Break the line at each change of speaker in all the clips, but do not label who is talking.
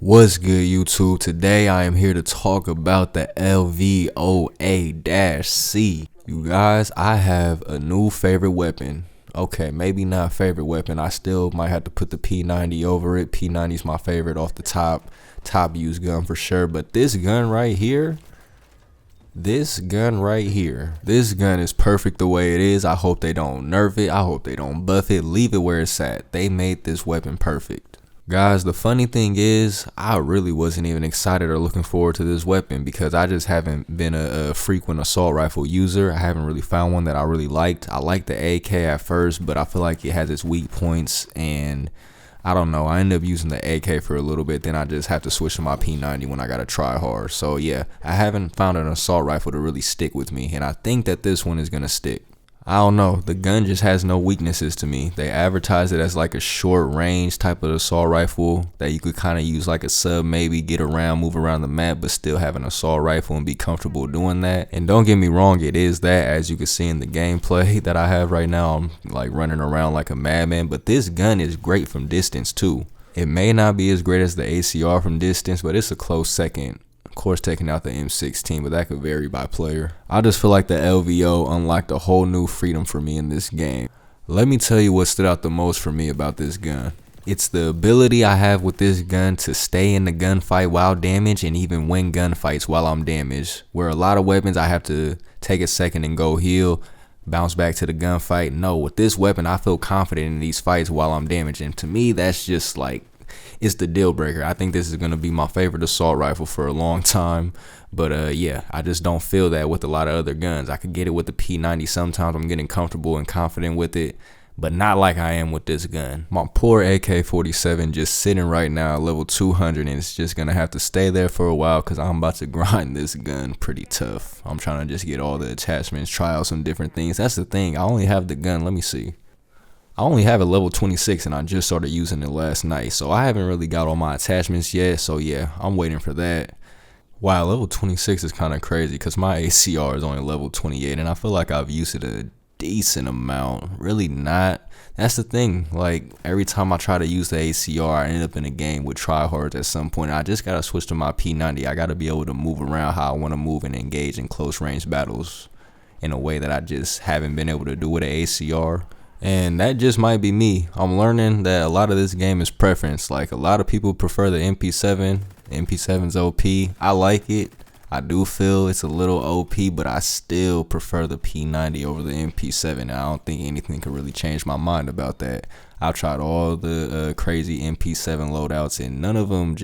What's good, YouTube? Today I am here to talk about the LVOA-C. You guys, I have a new favorite weapon. Okay, maybe not favorite weapon. I still might have to put the P90 over it. P90 is my favorite off the top used gun for sure. But this gun right here, this gun is perfect the way it is. I hope they don't nerf it. I hope they don't buff it. Leave it where it's at. They made this weapon perfect. Guys, the funny thing is, I really wasn't even excited or looking forward to this weapon because I just haven't been a frequent assault rifle user. I haven't really found one that I really liked. I liked the AK at first, but I feel like it has its weak points, and I don't know. I ended up using the AK for a little bit, then I just have to switch to my P90 when I gotta try hard. So yeah, I haven't found an assault rifle to really stick with me, and I think that this one is gonna stick. I don't know, the gun just has no weaknesses to me. They advertise it as like a short range type of assault rifle that you could kind of use like a sub, maybe get around, move around the map, but still have an assault rifle and be comfortable doing that. And don't get me wrong, it is that, as you can see in the gameplay that I have right now. I'm like running around like a madman, but this gun is great from distance too. It may not be as great as the ACR from distance, but it's a close second. Of course, taking out the M16, but that could vary by player. I just feel like the LVO unlocked a whole new freedom for me in this game. Let me tell you what stood out the most for me about this gun. It's the ability I have with this gun to stay in the gunfight while damaged and even win gunfights while I'm damaged. Where a lot of weapons I have to take a second and go heal, bounce back to the gunfight. No, with this weapon I feel confident in these fights while I'm damaged, and to me that's just like, it's the deal breaker. I think this is going to be my favorite assault rifle for a long time. But yeah, I just don't feel that with a lot of other guns. I could get it with the P90 sometimes. I'm getting comfortable and confident with it, but not like I am with this gun. My poor AK-47 just sitting right now at level 200, and it's just going to have to stay there for a while because I'm about to grind this gun pretty tough. I'm trying to just get all the attachments, try out some different things. That's the thing. I only have the gun. Let me see. I only have it level 26 and I just started using it last night, so I haven't really got all my attachments yet. So yeah, I'm waiting for that. Wow, level 26 is kind of crazy because my ACR is only level 28 and I feel like I've used it a decent amount. Really not. That's the thing, like every time I try to use the ACR, I end up in a game with tryhards at some point. I just gotta switch to my P90. I gotta be able to move around how I want to move and engage in close range battles in a way that I just haven't been able to do with an ACR. And that just might be me. I'm learning that a lot of this game is preference. Like a lot of people prefer the MP7. MP7's OP. I like it. I do feel it's a little OP, but I still prefer the P90 over the MP7. And I don't think anything could really change my mind about that. I've tried all the crazy MP7 loadouts, and none of them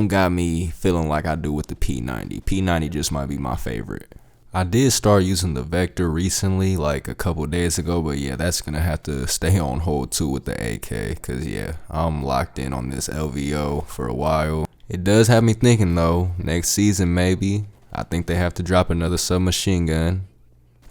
got me feeling like I do with the P90. P90 just might be my favorite. I did start using the Vector recently, like a couple days ago, but yeah, that's gonna have to stay on hold too with the AK, cause yeah, I'm locked in on this LVO for a while. It does have me thinking though, next season maybe, I think they have to drop another submachine gun,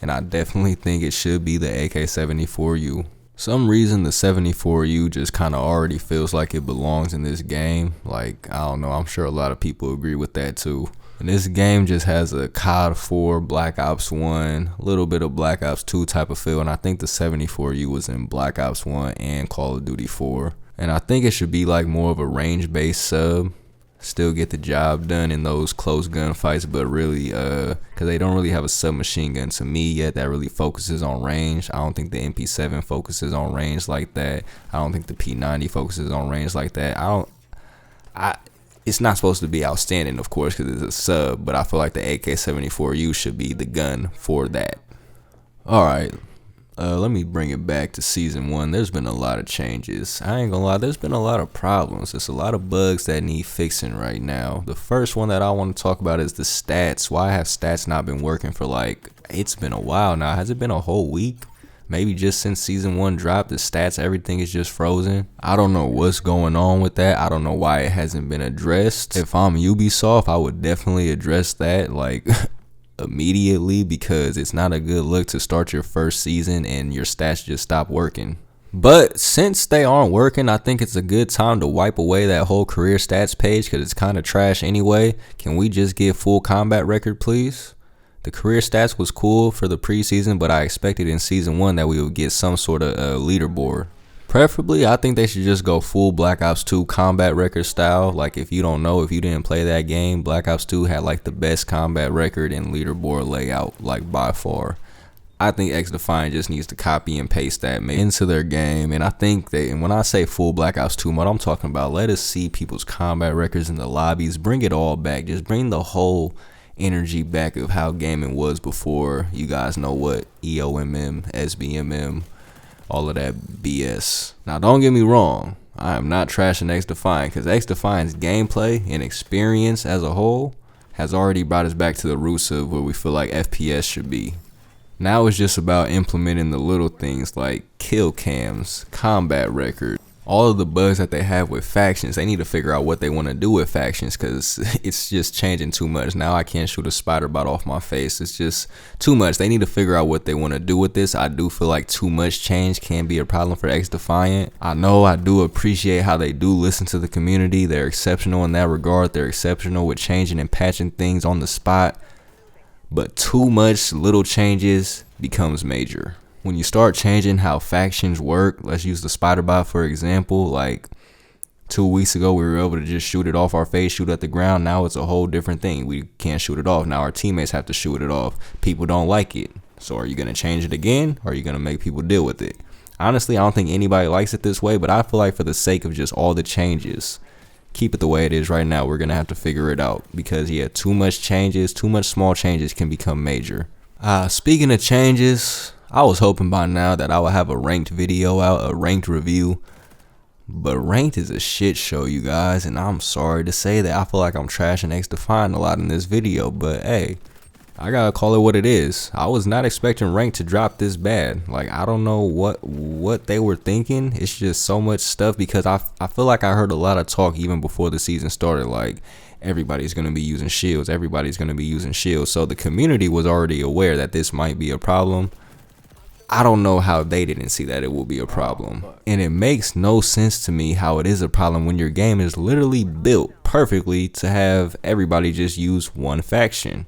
and I definitely think it should be the AK-74U. Some reason the 74U just kind of already feels like it belongs in this game. Like, I don't know, I'm sure a lot of people agree with that too. And this game just has a COD 4, Black Ops 1, a little bit of Black Ops 2 type of feel, and I think the 74U was in Black Ops 1 and Call of Duty 4. And I think it should be like more of a range-based sub, still get the job done in those close gunfights, but really, because they don't really have a submachine gun to me yet that really focuses on range. I don't think the MP7 focuses on range like that. I don't think the P90 focuses on range like that. It's not supposed to be outstanding, of course, because it's a sub, but I feel like the AK-74U should be the gun for that. Alright, let me bring it back to Season 1. There's been a lot of changes. I ain't gonna lie, there's been a lot of problems. There's a lot of bugs that need fixing right now. The first one that I want to talk about is the stats. Why have stats not been working for like, it's been a while now. Has it been a whole week? Maybe just since Season 1 dropped, the stats, everything is just frozen. I don't know what's going on with that. I don't know why it hasn't been addressed. If I'm Ubisoft, I would definitely address that like immediately, because it's not a good look to start your first season and your stats just stop working. But since they aren't working, I think it's a good time to wipe away that whole career stats page because it's kind of trash anyway. Can we just get full combat record, please? The career stats was cool for the preseason, but I expected in Season 1 that we would get some sort of leaderboard. Preferably, I think they should just go full Black Ops 2 combat record style. Like, if you don't know, if you didn't play that game, Black Ops 2 had like the best combat record and leaderboard layout, like by far. I think XDefiant just needs to copy and paste that into their game. And I think and when I say full Black Ops 2 mode, I'm talking about let us see people's combat records in the lobbies. Bring it all back. Just bring the whole energy back of how gaming was before you guys know what EOMM, SBMM, all of that BS. Now, don't get me wrong. I am not trashing XDefiant because XDefiant's gameplay and experience as a whole has already brought us back to the roots of where we feel like FPS should be. Now it's just about implementing the little things like kill cams, combat record, all of the bugs that they have with factions. They need to figure out what they want to do with factions because it's just changing too much. Now I can't shoot a spider bot off my face. It's just too much. They need to figure out what they want to do with this. I do feel like too much change can be a problem for XDefiant. I know I do appreciate how they do listen to the community. They're exceptional in that regard. They're exceptional with changing and patching things on the spot. But too much little changes becomes major. When you start changing how factions work, let's use the spider bot for example. Like 2 weeks ago, we were able to just shoot it off our face, shoot at the ground. Now it's a whole different thing. We can't shoot it off. Now our teammates have to shoot it off. People don't like it. So are you going to change it again? Or are you going to make people deal with it? Honestly, I don't think anybody likes it this way, but I feel like for the sake of just all the changes, keep it the way it is right now. We're going to have to figure it out because, yeah, too much changes, too much small changes can become major. Speaking of changes, I was hoping by now that I would have a ranked video out, a ranked review. But ranked is a shit show, you guys, and I'm sorry to say that. I feel like I'm trashing XDefiant a lot in this video, but hey, I gotta call it what it is. I was not expecting ranked to drop this bad. Like, I don't know what they were thinking. It's just so much stuff because I feel like I heard a lot of talk even before the season started. Like, everybody's gonna be using shields. Everybody's gonna be using shields. So the community was already aware that this might be a problem. I don't know how they didn't see that it will be a problem. And it makes no sense to me how it is a problem when your game is literally built perfectly to have everybody just use one faction.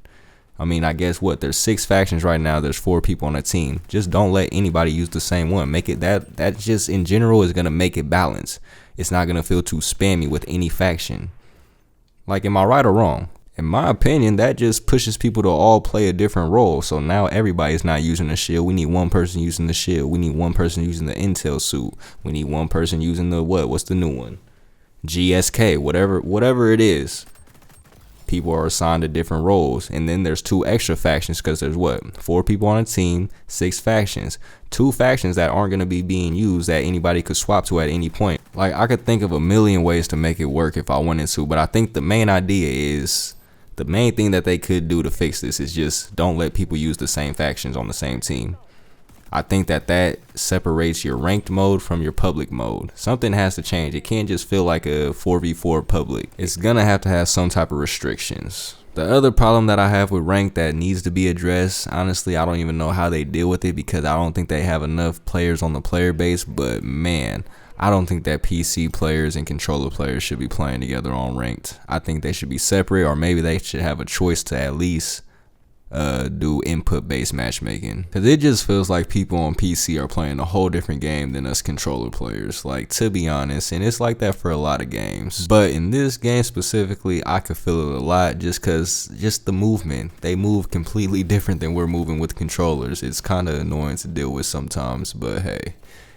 I mean, I guess there's 6 factions right now. There's 4 people on a team. Just don't let anybody use the same one. Make it that just in general is gonna make it balance. It's not gonna feel too spammy with any faction. Like, am I right or wrong? In my opinion, that just pushes people to all play a different role. So now everybody's not using a shield. We need one person using the shield. We need one person using the intel suit. We need one person using the what's the new one? GSK, whatever it is. People are assigned to different roles, and then there's 2 extra factions because there's 4 people on a team, 6 factions, 2 factions that aren't going to be being used that anybody could swap to at any point. Like, I could think of a million ways to make it work if I wanted to, but I think the main thing that they could do to fix this is just don't let people use the same factions on the same team. I think that separates your ranked mode from your public mode. Something has to change. It can't just feel like a 4v4 public. It's gonna have to have some type of restrictions. The other problem that I have with ranked that needs to be addressed, honestly, I don't even know how they deal with it because I don't think they have enough players on the player base, but man, I don't think that PC players and controller players should be playing together on ranked. I think they should be separate, or maybe they should have a choice to at least do input-based matchmaking, because it just feels like people on PC are playing a whole different game than us controller players, like, to be honest, and it's like that for a lot of games. But in this game specifically, I could feel it a lot just the movement. They move completely different than we're moving with controllers. It's kind of annoying to deal with sometimes, but hey,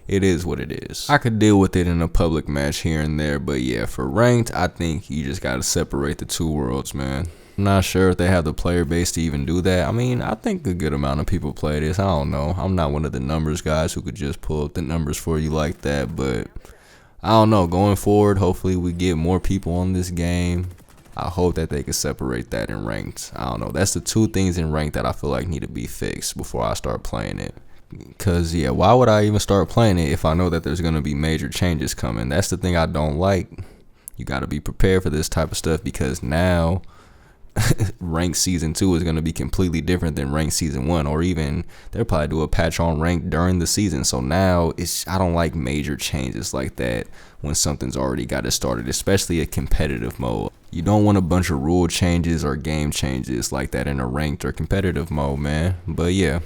it is what it is. I could deal with it in a public match here and there, but yeah, for ranked, I think you just gotta separate the 2 worlds, man. I'm not sure if they have the player base to even do that. I mean, I think a good amount of people play this. I don't know. I'm not one of the numbers guys who could just pull up the numbers for you like that, but I don't know. Going forward, hopefully we get more people on this game. I hope that they can separate that in ranked. I don't know. That's the 2 things in ranked that I feel like need to be fixed before I start playing it. Because, yeah, why would I even start playing it if I know that there's going to be major changes coming? That's the thing I don't like. You got to be prepared for this type of stuff because now ranked season 2 is going to be completely different than ranked season 1, or even they'll probably do a patch on ranked during the season. So now I don't like major changes like that when something's already got it started, especially a competitive mode. You don't want a bunch of rule changes or game changes like that in a ranked or competitive mode, man. But yeah,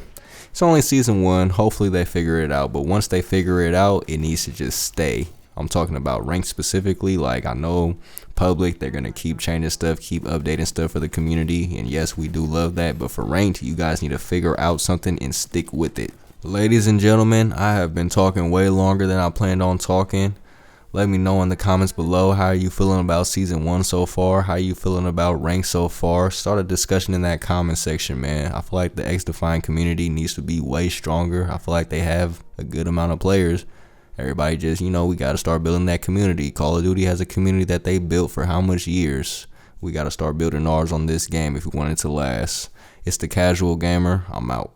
It's only season 1. Hopefully they figure it out. But once they figure it out, it needs to just stay. I'm talking about ranked specifically. Like, I know public, they're going to keep changing stuff, keep updating stuff for the community. And yes, we do love that. But for ranked, you guys need to figure out something and stick with it. Ladies and gentlemen, I have been talking way longer than I planned on talking. Let me know in the comments below, how are you feeling about season 1 so far? How are you feeling about ranked so far? Start a discussion in that comment section, man. I feel like the XDefiant community needs to be way stronger. I feel like they have a good amount of players. Everybody just, we got to start building that community. Call of Duty has a community that they built for how much years? We got to start building ours on this game if we want it to last. It's the Casual Gamer. I'm out.